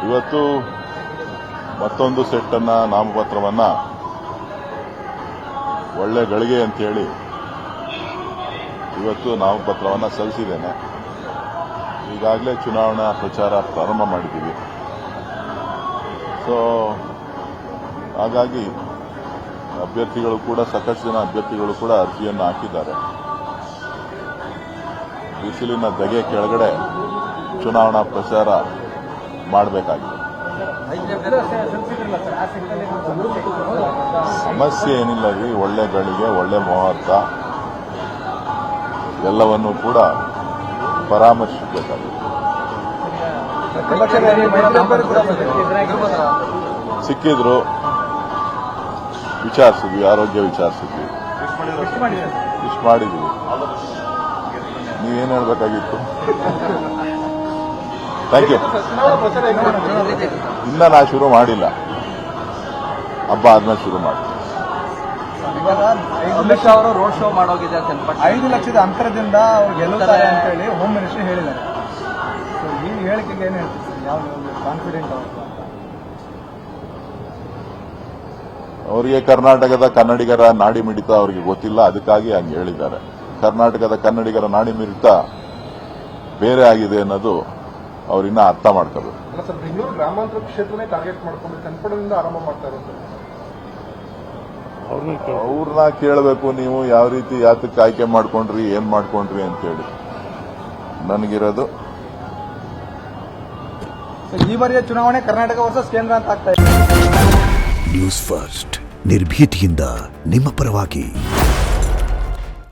ಇವತ್ತು ಮತ್ತೊಂದು ಸೆಟ್ಟನ್ನು ನಾಮಪತ್ರವನ್ನು ಒಳ್ಳೆ ಗಳಿಗೆ ಅಂತೇಳಿ ಇವತ್ತು ನಾಮಪತ್ರವನ್ನು ಸಲ್ಲಿಸಿದ್ದೇನೆ. ಈಗಾಗಲೇ ಚುನಾವಣಾ ಪ್ರಚಾರ ಪ್ರಾರಂಭ ಮಾಡಿದ್ದೀವಿ. ಸೊ ಹಾಗಾಗಿ ಅಭ್ಯರ್ಥಿಗಳು ಕೂಡ ಸಾಕಷ್ಟು ಜನ ಅಭ್ಯರ್ಥಿಗಳು ಕೂಡ ಅರ್ಜಿಯನ್ನು ಹಾಕಿದ್ದಾರೆ. ಬಿಸಿಲಿನ ಧಗೆ ಕೆಳಗಡೆ ಚುನಾವಣಾ ಪ್ರಚಾರ ಮಾಡಬೇಕಾಗಿದೆ. ಸಮಸ್ಯೆ ಏನಿಲ್ಲ ರೀ, ಒಳ್ಳೆ ಗಳಿಗೆ, ಒಳ್ಳೆ ಮುಹೂರ್ತ ಎಲ್ಲವನ್ನೂ ಕೂಡ ಪರಾಮರ್ಶಿಸಬೇಕಾಗಿದೆ. ಸಿಕ್ಕಿದ್ರು, ವಿಚಾರಿಸಿದ್ವಿ, ಆರೋಗ್ಯ ವಿಚಾರಿಸಿದ್ವಿ, ಇಷ್ಟು ಮಾಡಿದ್ವಿ. ನೀವೇನು ಹೇಳಬೇಕಾಗಿತ್ತು? Thank you. ಇನ್ನ ನಾ ಶುರು ಮಾಡಿಲ್ಲ, ಹಬ್ಬ ಆದ್ಮೇಲೆ ಶುರು ಮಾಡಿ. ಅಮಿತ್ ಶಾ ಅವರು ರೋಡ್ ಶೋ ಮಾಡೋಗಿದೆ ಅಂತ 5 ಲಕ್ಷದ ಅಂತರದಿಂದ ಅವ್ರು ಗೆಲ್ಲುತ್ತಾರೆ ಅಂತ ಹೇಳಿ ಹೋಮ್ ಮಿನಿಸ್ಟರ್ ಹೇಳಿದ್ದಾರೆ. ಈ ಹೇಳಿಕೆಗೆ ಏನು ಹೇಳ್ತೀವಿ? ಯಾವ ಕಾನ್ಫಿಡೆಂಟ್ ಅವರಿಗೆ ಕರ್ನಾಟಕದ ಕನ್ನಡಿಗರ ನಾಡಿ ಮಿಡಿತ ಅವರಿಗೆ ಗೊತ್ತಿಲ್ಲ, ಅದಕ್ಕಾಗಿ ಹಂಗೆ ಹೇಳಿದ್ದಾರೆ. ಕರ್ನಾಟಕದ ಕನ್ನಡಿಗರ ನಾಡಿ ಮಿಡಿತ ಬೇರೆ ಆಗಿದೆ ಅನ್ನೋದು ಅವ್ರಿನ್ನ ಅರ್ಥ ಮಾಡ್ಕೋಬೇಕು. ಬೆಂಗಳೂರು ಗ್ರಾಮಾಂತರ ಕ್ಷೇತ್ರನೇ ಟಾರ್ಗೆಟ್ ಮಾಡ್ಕೊಂಡು ಕನ್ನಡದಿಂದ ಆರಂಭ ಮಾಡ್ತಾ ಇರೋದು. ಅವ್ರನ್ನ ಕೇಳಬೇಕು ನೀವು, ಯಾವ ರೀತಿ ಯಾತಕ್ಕೆ ಆಯ್ಕೆ ಮಾಡ್ಕೊಂಡ್ರಿ, ಏನ್ ಮಾಡ್ಕೊಂಡ್ರಿ ಅಂತೇಳಿ. ನನಗಿರೋದು ಈ ಬಾರಿಯ ಚುನಾವಣೆ ಕರ್ನಾಟಕ ವರ್ಸಸ್ ಕೇಂದ್ರ ಅಂತ ಆಗ್ತಾ ಇದೆ. ನ್ಯೂಸ್ ಫಸ್ಟ್ ನಿರ್ಭೀತಿಯಿಂದ ನಿಮ್ಮ ಪರವಾಗಿ.